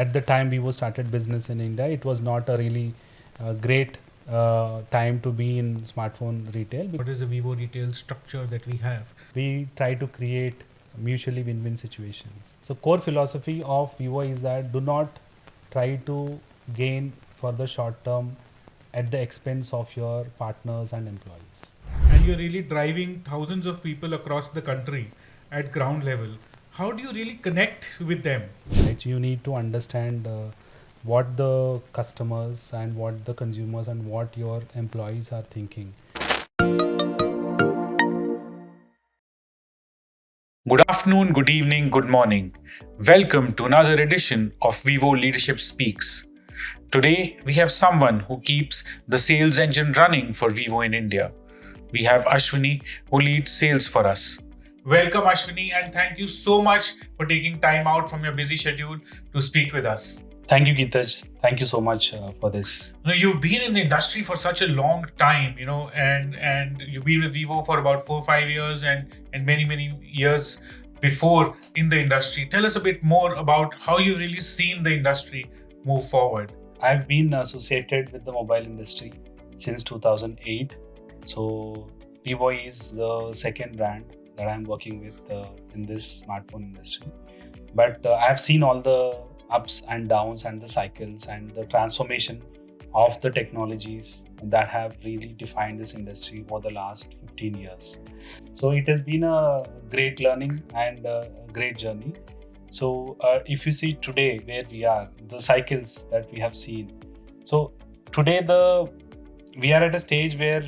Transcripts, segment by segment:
at the time Vivo started business in India, it was not a really great time to be in smartphone retail. What is the Vivo retail structure that we have? We try to create mutually win-win situations. So core philosophy of Vivo is that do not try to gain for the short term at the expense of your partners and employees. And you're really driving thousands of people across the country at ground level. How do you really connect with them? Right? You need to understand what the customers and what the consumers and what your employees are thinking. Good afternoon, good evening, good morning. Welcome to another edition of Vivo Leadership Speaks. Today, we have someone who keeps the sales engine running for Vivo in India. We have Aswani, who leads sales for us. Welcome, Aswani, and thank you so much for taking time out from your busy schedule to speak with us. Thank you, Geetaj. Thank you so much for this. You've been in the industry for such a long time, and you've been with Vivo for about 4-5 years and many years before in the industry. Tell us a bit more about how you've really seen the industry move forward. I've been associated with the mobile industry since 2008. So Vivo is the second brand that I'm working with in this smartphone industry. But I've seen all the ups and downs and the cycles and the transformation of the technologies that have really defined this industry for the last 15 years. So it has been a great learning and a great journey. So if you see today where we are, the cycles that we have seen. So today we are at a stage where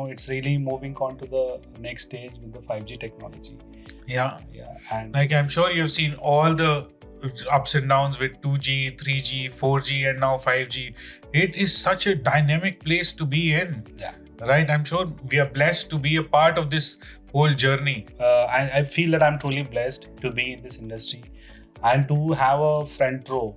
it's really moving on to the next stage with the 5G technology. Yeah. And like I'm sure you've seen all the ups and downs with 2G, 3G, 4G and now 5G. It is such a dynamic place to be in. Yeah. Right? I'm sure we are blessed to be a part of this whole journey. I feel that I'm truly blessed to be in this industry and to have a front row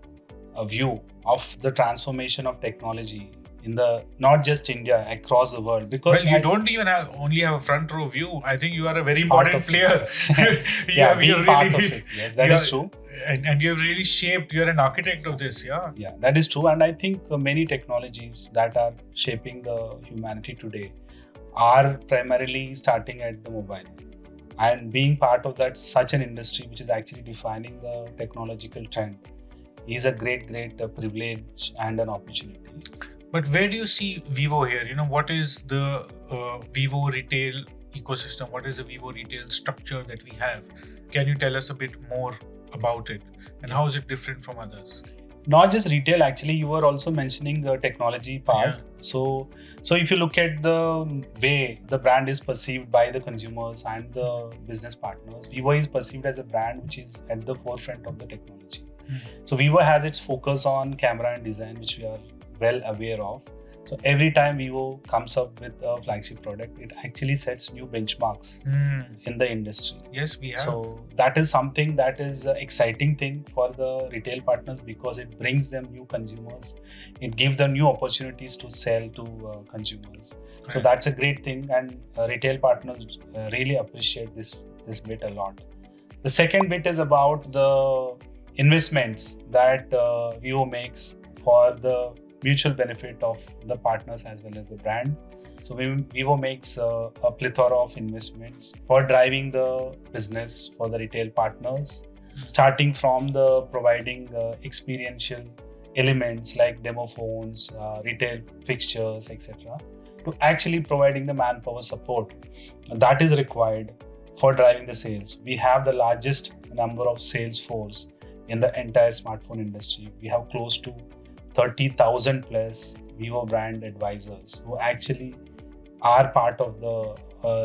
view of the transformation of technology in the not just India, across the world. Because you don't even only have a front row view. I think you are a very part important of player. being part of it. Yes, that is true. And you have really shaped, you're an architect of this, yeah? Yeah, that is true. And I think many technologies that are shaping the humanity today are primarily starting at the mobile. And being part of that, such an industry which is actually defining the technological trend is a great privilege and an opportunity. But where do you see Vivo here? What is the Vivo retail ecosystem? What is the Vivo retail structure that we have? Can you tell us a bit more about it? And how is it different from others? Not just retail, actually, you were also mentioning the technology part. Yeah. So if you look at the way the brand is perceived by the consumers and the business partners, Vivo is perceived as a brand which is at the forefront of the technology. So Vivo has its focus on camera and design, which we are well aware of. So every time Vivo comes up with a flagship product, it actually sets new benchmarks in the industry. Yes, we have. So that is something that is an exciting thing for the retail partners because it brings them new consumers. It gives them new opportunities to sell to consumers. Right. So that's a great thing, and retail partners really appreciate this bit a lot. The second bit is about the investments that Vivo makes for the mutual benefit of the partners as well as the brand. So Vivo makes a plethora of investments for driving the business for the retail partners, starting from the providing experiential elements like demo phones, retail fixtures, etc., to actually providing the manpower support that is required for driving the sales. We have the largest number of sales force in the entire smartphone industry. We have close to 30,000 plus Vivo brand advisors who actually are part of the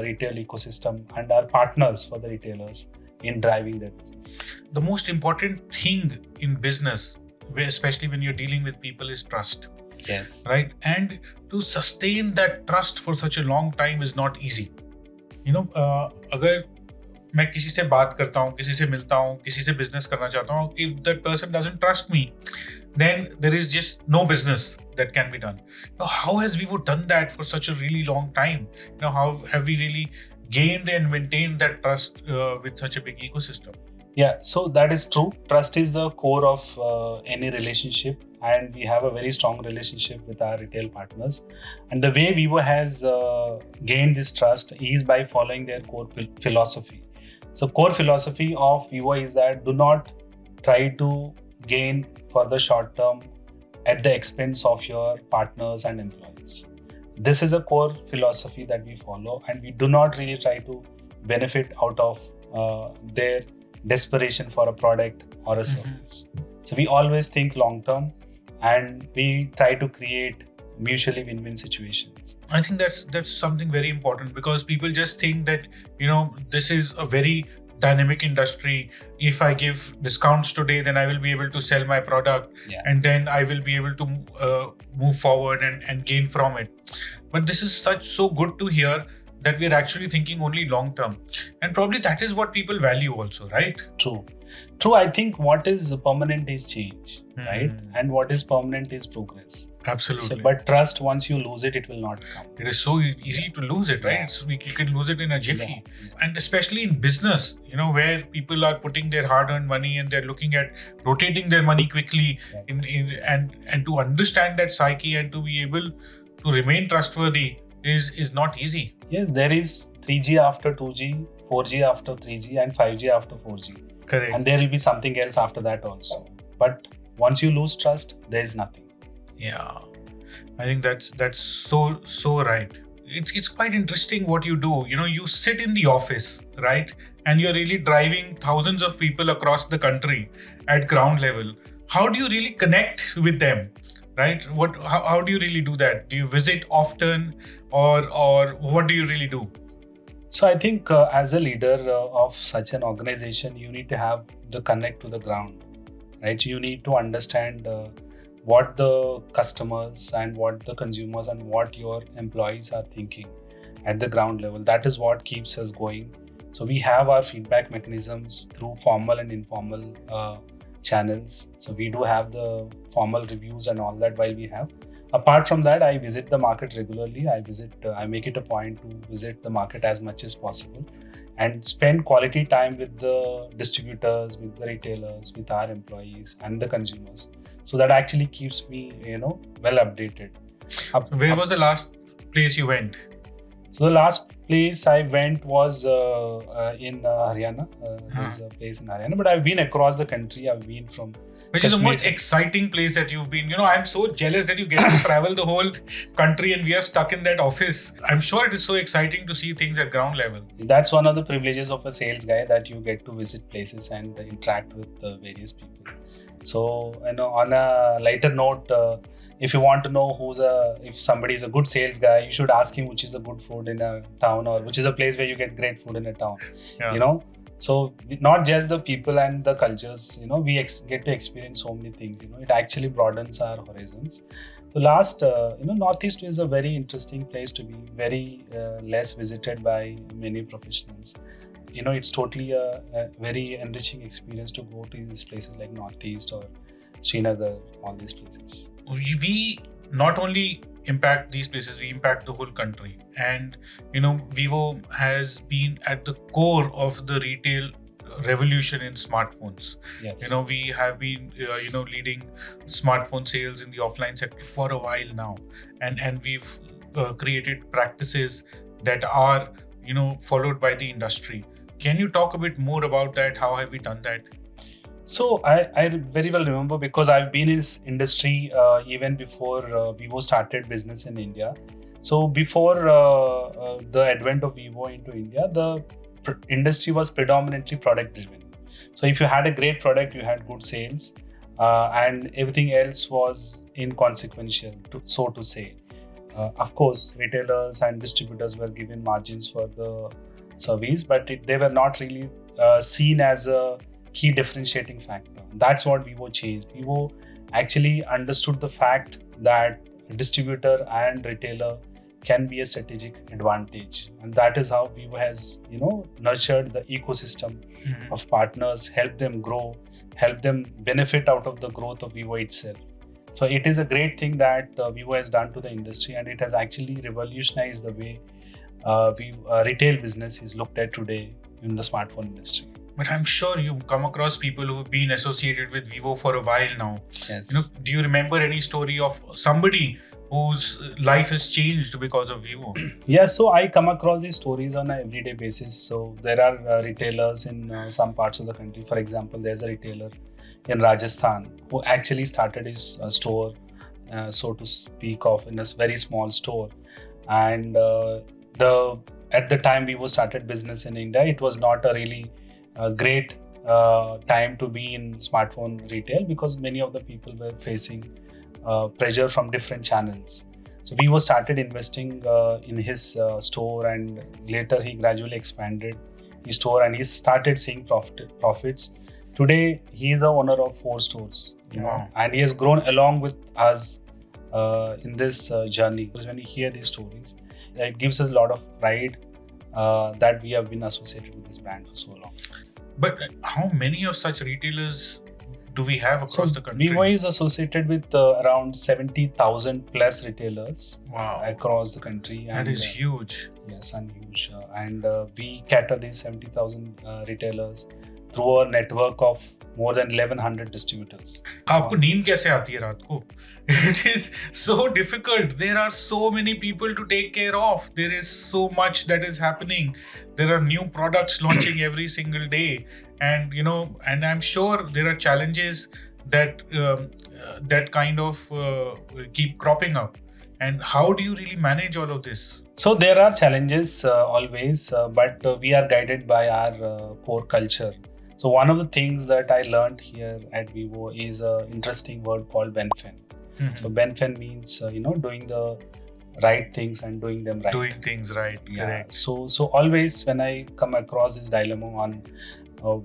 retail ecosystem and are partners for the retailers in driving their business. The most important thing in business, especially when you're dealing with people, is trust. Yes. Right? And to sustain that trust for such a long time is not easy. अगर मैं किसी से बात करता हूँ, किसी से मिलता हूँ, किसी से business करना चाहता हूँ, if that person doesn't trust me, then there is just no business that can be done. Now, how has Vivo done that for such a really long time? How have we really gained and maintained that trust with such a big ecosystem? Yeah, so that is true. Trust is the core of any relationship, and we have a very strong relationship with our retail partners. And the way Vivo has gained this trust is by following their core philosophy. So, core philosophy of Vivo is that do not try to gain for the short term at the expense of your partners and employees. This is a core philosophy that we follow, and we do not really try to benefit out of their desperation for a product or a service. So we always think long term, and we try to create mutually win-win situations. I think that's something very important, because people just think that, you know, this is a very dynamic industry. If I give discounts today, then I will be able to sell my product, and then I will be able to move forward and gain from it. But this is so good to hear that we're actually thinking only long term, and probably that is what people value also, right? True. I think what is permanent is change, right? And what is permanent is progress. Absolutely. So, but trust, once you lose it, it will not come. It is so easy to lose it, right? You can lose it in a jiffy. And especially in business, you know, where people are putting their hard-earned money and they're looking at rotating their money quickly, and to understand that psyche and to be able to remain trustworthy is not easy. Yes, there is 3G after 2G, 4G after 3G, and 5G after 4G. Correct. And there will be something else after that also. But once you lose trust, there is nothing. Yeah, I think that's so right. It's quite interesting what you do. You know, you sit in the office, right, and you're really driving thousands of people across the country at ground level. How do you really connect with them, right? How do you really do that? Do you visit often, or what do you really do? So I think as a leader of such an organization, you need to have the connect to the ground, right? You need to understand what the customers and what the consumers and what your employees are thinking at the ground level. That is what keeps us going. So we have our feedback mechanisms through formal and informal channels. So we do have the formal reviews and all that while we have. Apart from that, I visit the market regularly. I make it a point to visit the market as much as possible and spend quality time with the distributors, with the retailers, with our employees and the consumers. So that actually keeps me, well updated. Where was the last place you went? So the last place I went was in Haryana. There's a place in Haryana, but I've been across the country. I've been from Which is the most exciting place that you've been? You know, I'm so jealous that you get to travel the whole country and we are stuck in that office. I'm sure it is so exciting to see things at ground level. That's one of the privileges of a sales guy, that you get to visit places and interact with various people. So, on a lighter note, if you want to know if somebody is a good sales guy, you should ask him which is a good food in a town, or which is a place where you get great food in a town. Yeah. So not just the people and the cultures, we get to experience so many things. It actually broadens our horizons. The last, Northeast is a very interesting place to be, very less visited by many professionals. It's totally a very enriching experience to go to these places like Northeast or Srinagar, all these places. We not only impact these places, we impact the whole country. And, Vivo has been at the core of the retail revolution in smartphones. Yes. We have been, leading smartphone sales in the offline sector for a while now. And we've created practices that are, followed by the industry. Can you talk a bit more about that? How have we done that? So I very well remember, because I've been in this industry even before Vivo started business in India. So before the advent of Vivo into India, the industry was predominantly product driven. So if you had a great product, you had good sales, and everything else was inconsequential, so to say. Of course, retailers and distributors were given margins for the service, but they were not really seen as a key differentiating factor. That's what Vivo changed. Vivo actually understood the fact that distributor and retailer can be a strategic advantage, and that is how Vivo has nurtured the ecosystem of partners, help them grow, help them benefit out of the growth of Vivo itself. So it is a great thing that Vivo has done to the industry, and it has actually revolutionized the way retail business is looked at today in the smartphone industry. But I'm sure you've come across people who've been associated with Vivo for a while now. Yes. Do you remember any story of somebody whose life has changed because of Vivo? Yeah, so I come across these stories on an everyday basis. So there are retailers in some parts of the country. For example, there's a retailer in Rajasthan who actually started his store, so to speak, of in a very small store. And at the time Vivo started business in India, it was not a really great time to be in smartphone retail because many of the people were facing pressure from different channels. So Vivo started investing in his store, and later he gradually expanded his store and he started seeing profits. Today he is a owner of 4 stores, Wow. and he has grown along with us in this journey. Because when we hear these stories, it gives us a lot of pride that we have been associated with this brand for so long. But how many of such retailers do we have across the country? Vivo is associated with around 70,000 plus retailers Wow. across the country. That is huge. Yes, and huge. And we cater these 70,000 retailers through a network of more than 1,100 distributors. आपको नींद कैसे आती है रात को? It is so difficult. There are so many people to take care of. There is so much that is happening. There are new products launching every single day, and and I'm sure there are challenges that that kind of keep cropping up. And how do you really manage all of this? So there are challenges always, but we are guided by our core culture. So one of the things that I learned here at Vivo is an interesting word called BENFEN. Mhm. So BENFEN means doing the right things and doing them right. Doing things right. Yeah. Correct. So always when I come across this dilemma on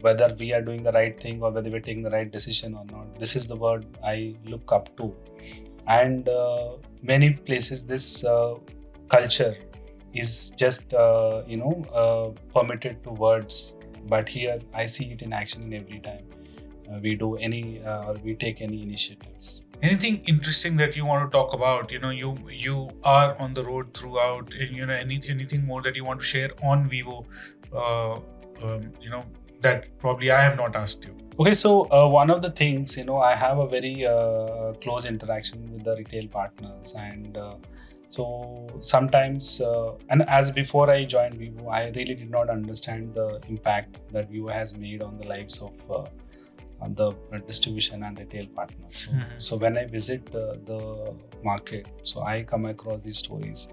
whether we are doing the right thing or whether we're taking the right decision or not, this is the word I look up to. And many places this culture is just permitted to words, but here I see it in action in every time we do any or we take any initiatives. Anything interesting that you want to talk about? You are on the road throughout. Anything more that you want to share on Vivo? That probably I have not asked you. Okay, so one of the things, I have a very close interaction with the retail partners, and so sometimes, and as before I joined Vivo, I really did not understand the impact that Vivo has made on the lives of the distribution and retail partners. So when I visit the market, so I come across these stories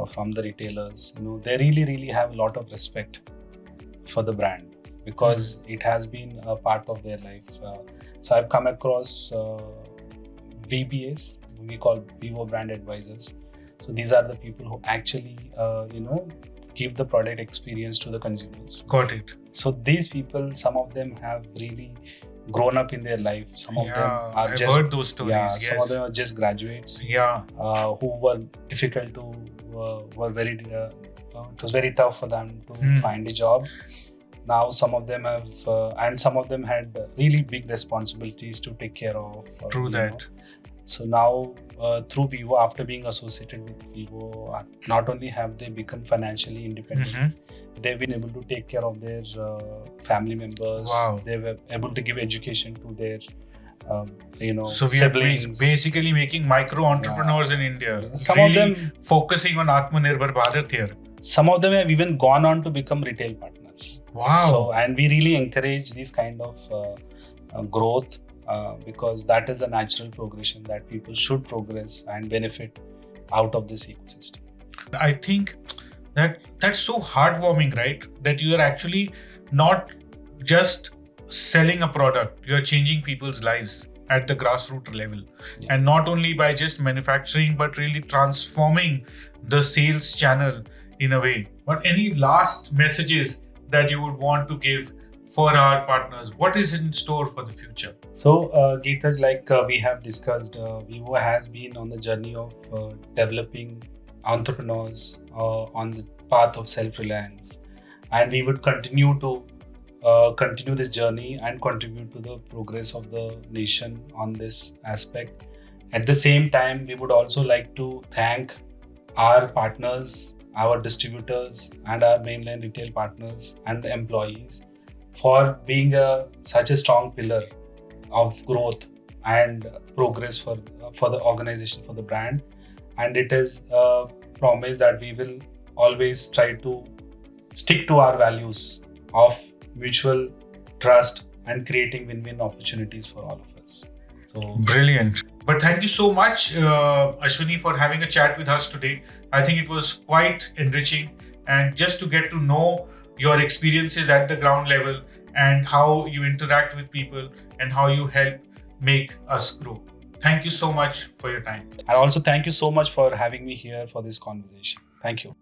from the retailers. They really have a lot of respect for the brand because it has been a part of their life. So I've come across VBAs, we call Vivo Brand Advisors. So these are the people who actually, give the product experience to the consumers. Got it. So these people, some of them have really grown up in their life. Some of them are I've just heard those stories. yeah. Yes. Some of them are just graduates. Yeah. Who were difficult to were very. It was very tough for them to find a job. Now some of them have, and some of them had really big responsibilities to take care of. True that. So now, through Vivo, after being associated with Vivo, not only have they become financially independent, they've been able to take care of their family members. Wow. They were able to give education to their, So we siblings. are basically making micro entrepreneurs in India. Some really of them focusing on Atmanirbhar Bharat here. Some of them have even gone on to become retail partners. Wow. So, and we really encourage this kind of growth because that is a natural progression that people should progress and benefit out of this ecosystem. I think that's so heartwarming, right? That you are actually not just selling a product, you are changing people's lives at the grassroots level. Yeah. And not only by just manufacturing, but really transforming the sales channel in a way. But any last messages that you would want to give for our partners? What is in store for the future? So, Geetaj, like we have discussed, Vivo has been on the journey of developing entrepreneurs on the path of self-reliance, and we would continue to continue this journey and contribute to the progress of the nation on this aspect. At the same time, we would also like to thank our partners, our distributors, and our mainline retail partners and the employees for being such a strong pillar of growth and progress for the organization, for the brand. And it is a promise that we will always try to stick to our values of mutual trust and creating win-win opportunities for all of us. So brilliant. But thank you so much, Aswani, for having a chat with us today. I think it was quite enriching, and just to get to know your experiences at the ground level and how you interact with people and how you help make us grow. Thank you so much for your time. and also thank you so much for having me here for this conversation. Thank you.